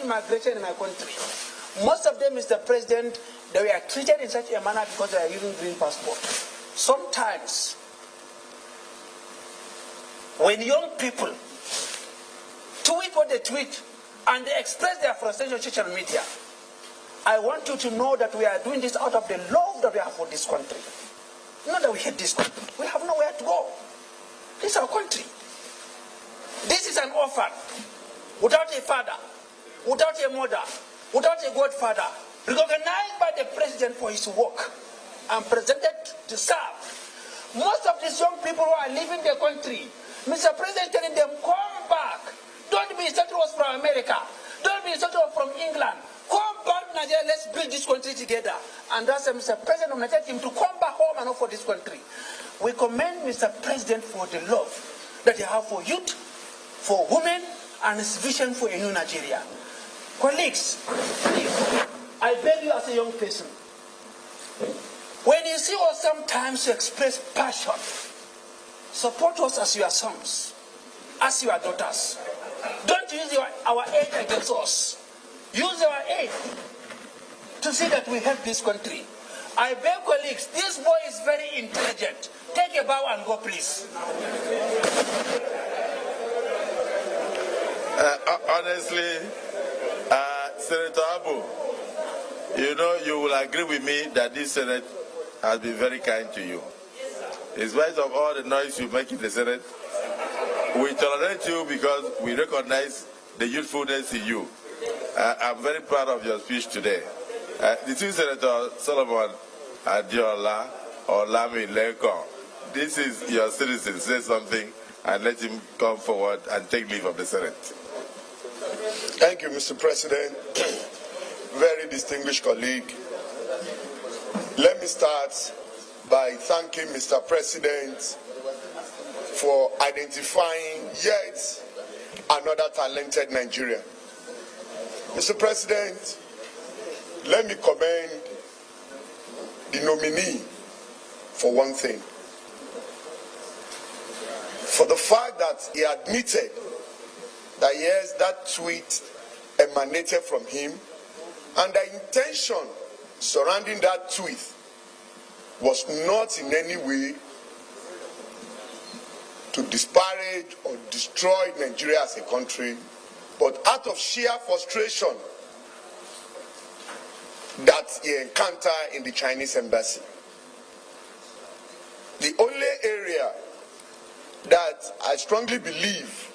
Migration in my country, most of them, Mr. President, they were treated in such a manner because they are using green passport. Sometimes, when young people tweet what they tweet and they express their frustration on social media, I want you to know that we are doing this out of the love that we have for this country. Not that we hate this country. We have nowhere to go. This is our country. This is an orphan without a father, without a mother, without a godfather, recognized by the president for his work and presented to serve. Most of these young people who are leaving the country, Mr. President telling them, come back. Don't be insulted us from America. Don't be insulted us from England. Come back, Nigeria, let's build this country together. And that's Mr. President nominated him to come back home and not for this country. We commend Mr. President for the love that he has for youth, for women, and his vision for a new Nigeria. Colleagues, I beg you as a young person, when you see us sometimes express passion, support us as your sons, as your daughters. Don't use our aid against us. Use our aid to see that we help this country. I beg colleagues, this boy is very intelligent. Take a bow and go, please. Honestly, Senator Abu, you know, you will agree with me that this Senate has been very kind to you. In spite of all the noise you make in the Senate, we tolerate you because we recognize the youthfulness in you. I'm very proud of your speech today. The two Senator Solomon Adiola or Lami Lekon, this is your citizen. Say something and let him come forward and take leave of the Senate. Thank you, Mr. President. Very distinguished colleague. Let me start by thanking Mr. President for identifying yet another talented Nigerian. Mr. President, let me commend the nominee for one thing. For the fact that he admitted that yes, that tweet emanated from him, and the intention surrounding that tweet was not in any way to disparage or destroy Nigeria as a country, but out of sheer frustration that he encountered in the Chinese embassy. The only area that I strongly believe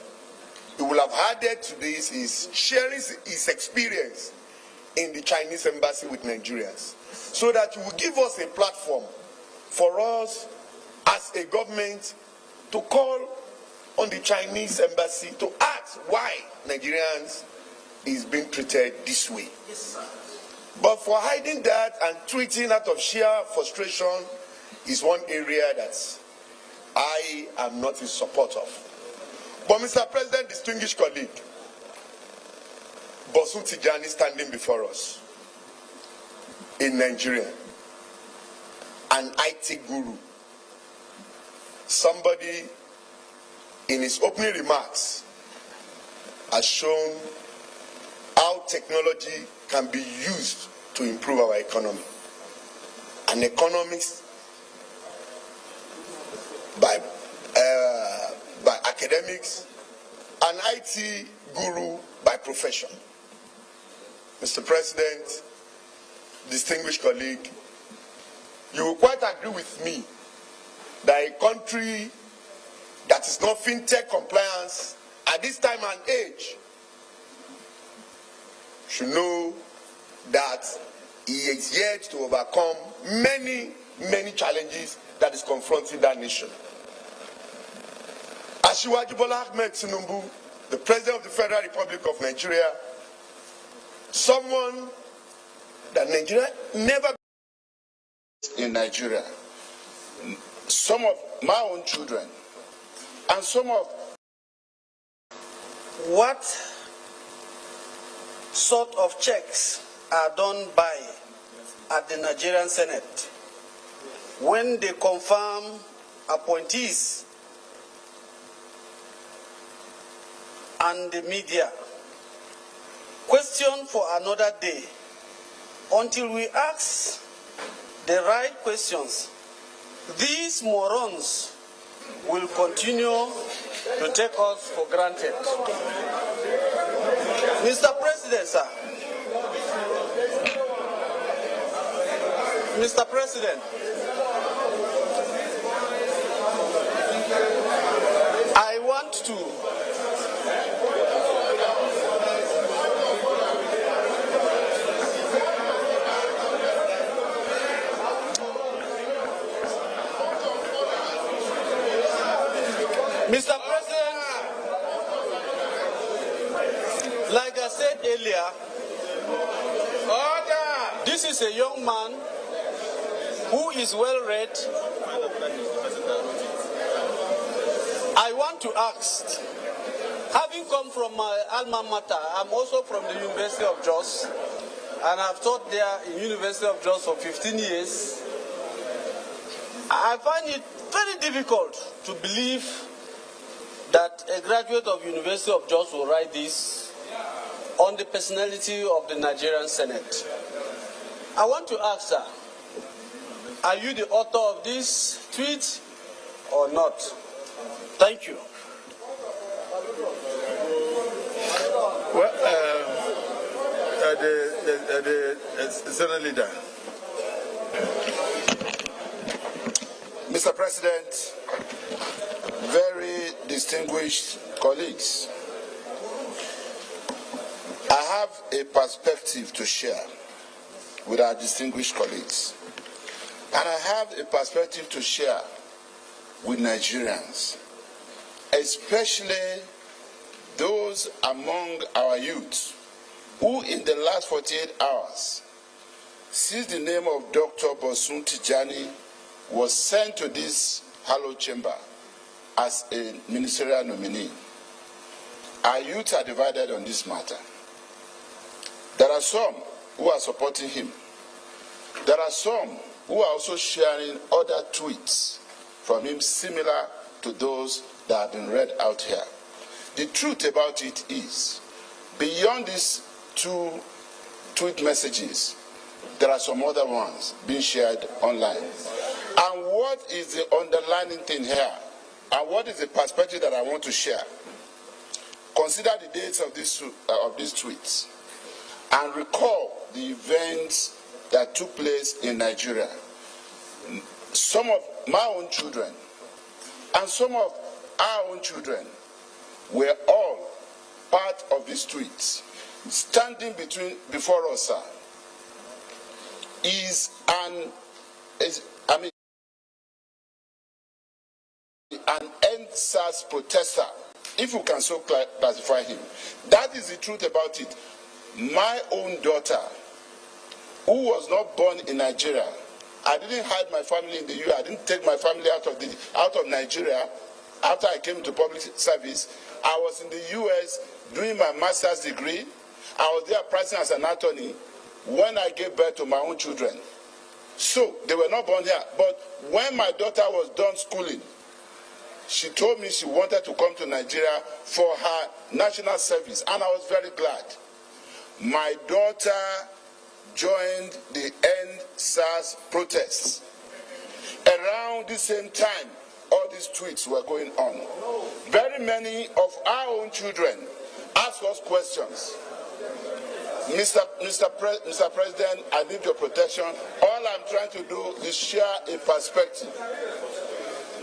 he will have added to this is sharing his experience in the Chinese embassy with Nigerians, so that he will give us a platform for us as a government to call on the Chinese embassy to ask why Nigerians is being treated this way. Yes, sir. But for hiding that and tweeting out of sheer frustration is one area that I am not in support of. But Mr. President, distinguished colleague, Bosun Tijani standing before us in Nigeria, an IT guru, somebody in his opening remarks has shown how technology can be used to improve our economy. An economist by academics, an IT guru by profession. Mr. President, distinguished colleague, you will quite agree with me that a country that is not fintech compliance at this time and age should know that he is yet to overcome many challenges that is confronting that nation. Asiwaju Bola Ahmed Tinubu, the President of the Federal Republic of Nigeria, someone that Nigeria never in Nigeria. Some of my own children and some of what sort of checks are done by at the Nigerian Senate when they confirm appointees and the media question for another day. Until we ask the right questions, these morons will continue to take us for granted. Mr. President, sir. Mr. President, I want to Mr. President, like I said earlier, this is a young man who is well read. I want to ask, having come from my alma mater, I'm also from the University of Jos, and I've taught there in University of Jos for 15 years. I find it very difficult to believe that a graduate of University of Jos will write this on the personality of the Nigerian Senate. I want to ask, sir, are you the author of this tweet or not? Thank you. Well, the Senate leader. Mr. President, very distinguished colleagues, I have a perspective to share with our distinguished colleagues. And I have a perspective to share with Nigerians, especially those among our youth who in the last 48 hours, since the name of Dr. Bosun Tijani was sent to this hallowed chamber as a ministerial nominee. Our youth are divided on this matter. There are some who are supporting him. There are some who are also sharing other tweets from him similar to those that have been read out here. The truth about it is, beyond these two tweet messages, there are some other ones being shared online. And what is the underlying thing here? And what is the perspective that I want to share? Consider the dates of these tweets and recall the events that took place in Nigeria. Some of my own children and some of our own children were all part of these tweets. Standing before us, sir, is an NSAS protester, if you can so classify him. That is the truth about it. My own daughter, who was not born in Nigeria, I didn't hide my family in the US. I didn't take my family out of Nigeria after I came to public service. I was in the US doing my master's degree. I was there practicing as an attorney when I gave birth to my own children. So they were not born here. But when my daughter was done schooling, she told me she wanted to come to Nigeria for her national service, and I was very glad. My daughter joined the NSAS protests. Around the same time, all these tweets were going on. Very many of our own children asked us questions. Mr. President, I need your protection. All I'm trying to do is share a perspective.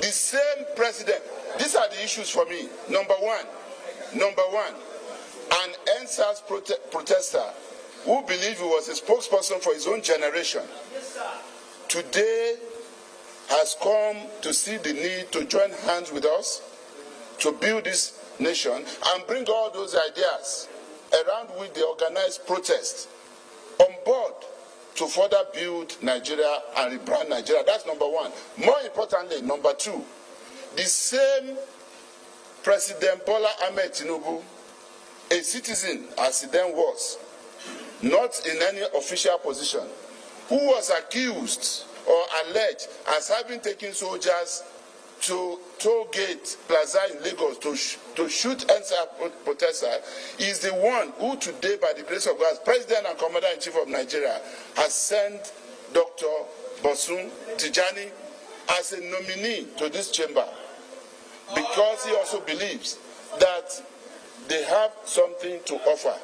The same president, these are the issues for me. Number one, an NSAS protester who believed he was a spokesperson for his own generation, today has come to see the need to join hands with us to build this nation and bring all those ideas around which they organized protests on board to further build Nigeria and rebrand Nigeria. That's number one. More importantly, number two, the same President Bola Ahmed Tinubu, a citizen as he then was, not in any official position, who was accused or alleged as having taken soldiers to toll gate plaza in Lagos to shoot NSA protesters is the one who today, by the grace of God, as President and Commander-in-Chief of Nigeria, has sent Dr. Bosun Tijani as a nominee to this chamber, because he also believes that they have something to offer.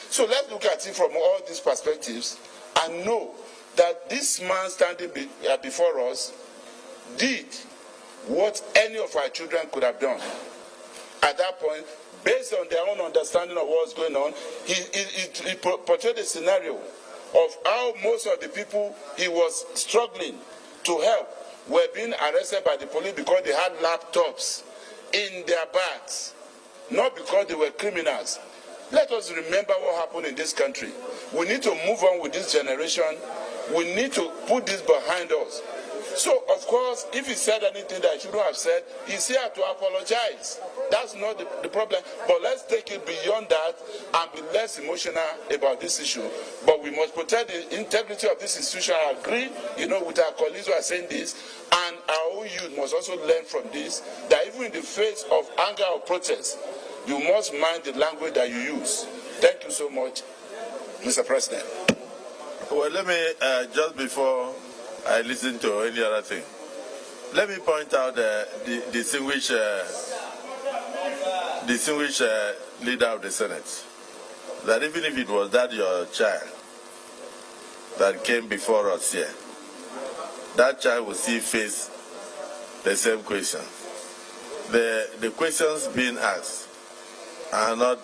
So let's look at it from all these perspectives and know that this man standing before us did what any of our children could have done. At that point, based on their own understanding of what's going on, he portrayed a scenario of how most of the people he was struggling to help were being arrested by the police because they had laptops in their bags, not because they were criminals. Let us remember what happened in this country. We need to move on with this generation. We need to put this behind us. So, of course, if he said anything that he shouldn't have said, he's here to apologize. That's not the problem. But let's take it beyond that and be less emotional about this issue. But we must protect the integrity of this institution. I agree, with our colleagues who are saying this. And our own youth must also learn from this, that even in the face of anger or protest, you must mind the language that you use. Thank you so much, Mr. President. Well, let me, just before I listen to any other thing, let me point out the distinguished leader of the Senate, that even if it was that your child that came before us here, that child will still face the same question. The questions being asked are not,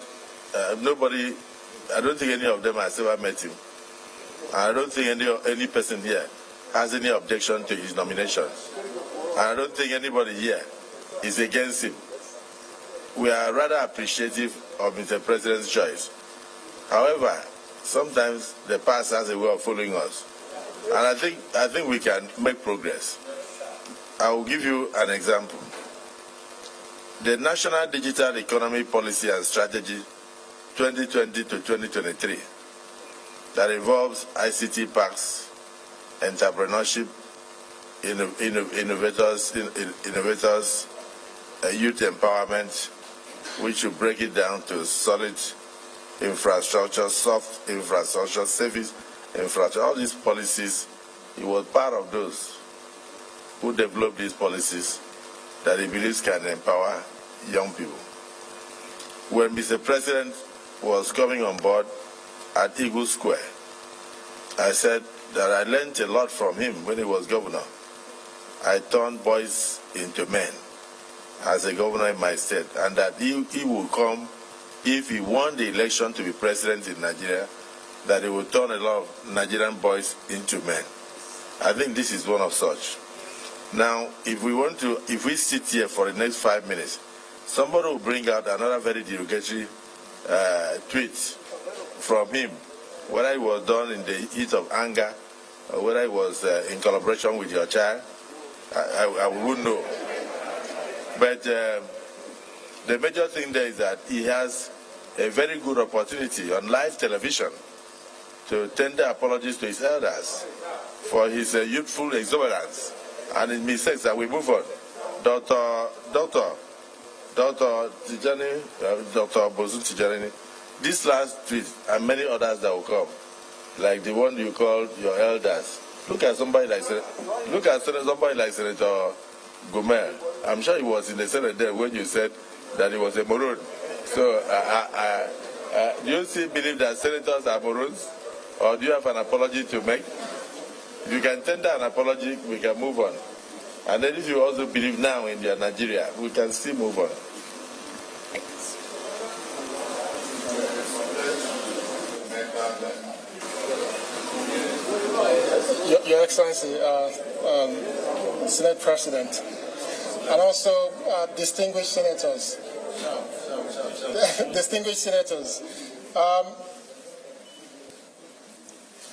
nobody, I don't think any of them has ever met him. I don't think any person here has any objection to his nomination. And I don't think anybody here is against him. We are rather appreciative of Mr. President's choice. However, sometimes the past has a way of following us. And I think we can make progress. I will give you an example. The National Digital Economy Policy and Strategy 2020 to 2023 that involves ICT parks, entrepreneurship, innovators, youth empowerment, which will break it down to solid infrastructure, soft infrastructure, service infrastructure. All these policies, he was part of those who developed these policies that he believes can empower young people. When Mr. President was coming on board at Eagle Square, I said that I learned a lot from him when he was governor. I turned boys into men as a governor in my state, and that he will come, if he won the election to be president in Nigeria, that he will turn a lot of Nigerian boys into men. I think this is one of such. Now, if we sit here for the next 5 minutes, somebody will bring out another very derogatory tweet from him, whether it was done in the heat of anger, or whether it was in collaboration with your child, I wouldn't know. But the major thing there is that he has a very good opportunity on live television to tender apologies to his elders for his youthful exuberance and his mistakes, that we move on. Dr. Tijani, Dr. Bosun Tijani, this last tweet and many others that will come, like the one you called your elders. Look at somebody like Senator Gomer. I'm sure he was in the Senate there when you said that he was a moron. So, do you still believe that senators are morons, or do you have an apology to make? If you can tender an apology, we can move on. And then if you also believe now in your Nigeria, we can still move on. Your Excellency, Senate President, and also distinguished senators. Distinguished senators.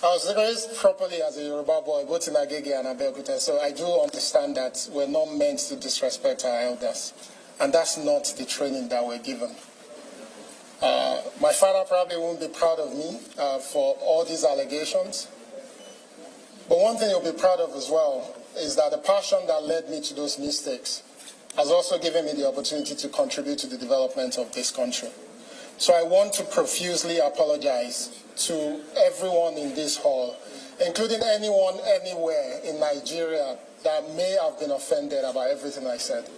I was raised properly as a Yoruba boy, both in Agege and Abeokuta, so I do understand that we're not meant to disrespect our elders, and that's not the training that we're given. My father probably won't be proud of me for all these allegations, but one thing he'll be proud of as well is that the passion that led me to those mistakes has also given me the opportunity to contribute to the development of this country. So I want to profusely apologize to everyone in this hall, including anyone anywhere in Nigeria that may have been offended about everything I said.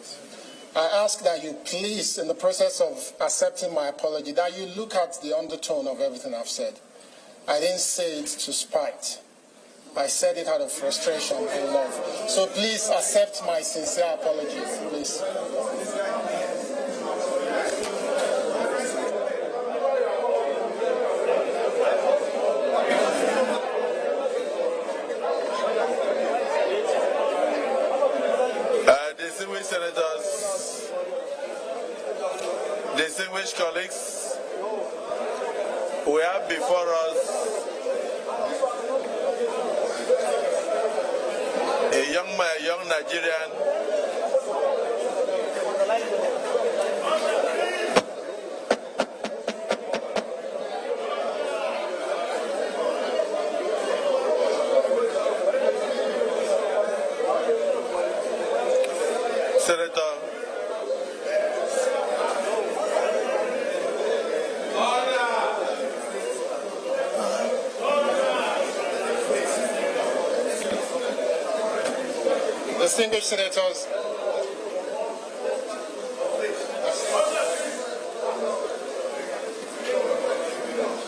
I ask that you please, in the process of accepting my apology, that you look at the undertone of everything I've said. I didn't say it to spite. I said it out of frustration and love. So please accept my sincere apologies, please. Distinguished senators, distinguished colleagues, we have before us a young Nigerian Senator.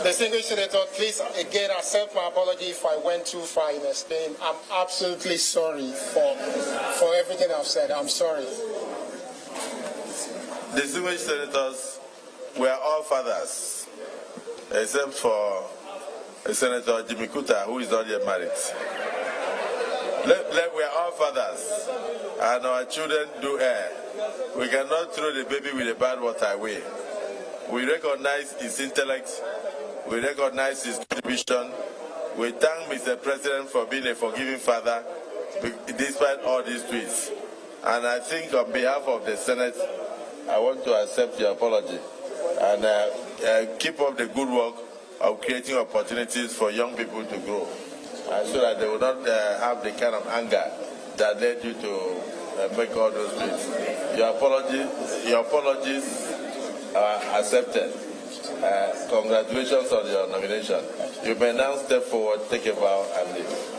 Distinguished senators, please again accept my apology if I went too far in explaining. I'm absolutely sorry for everything I've said. I'm sorry. Distinguished senators, we are all fathers, except for Senator Jimmy Kuta, who is not yet married. We are all fathers, and our children do err. We cannot throw the baby with the bathwater away. We recognize his intellect. We recognize his contribution. We thank Mr. President for being a forgiving father, despite all these tweets. And I think on behalf of the Senate, I want to accept your apology and keep up the good work of creating opportunities for young people to grow, so that they will not have the kind of anger that led you to make all those tweets. Your apologies are accepted. Congratulations on your nomination. You may now step forward, take a bow, and leave.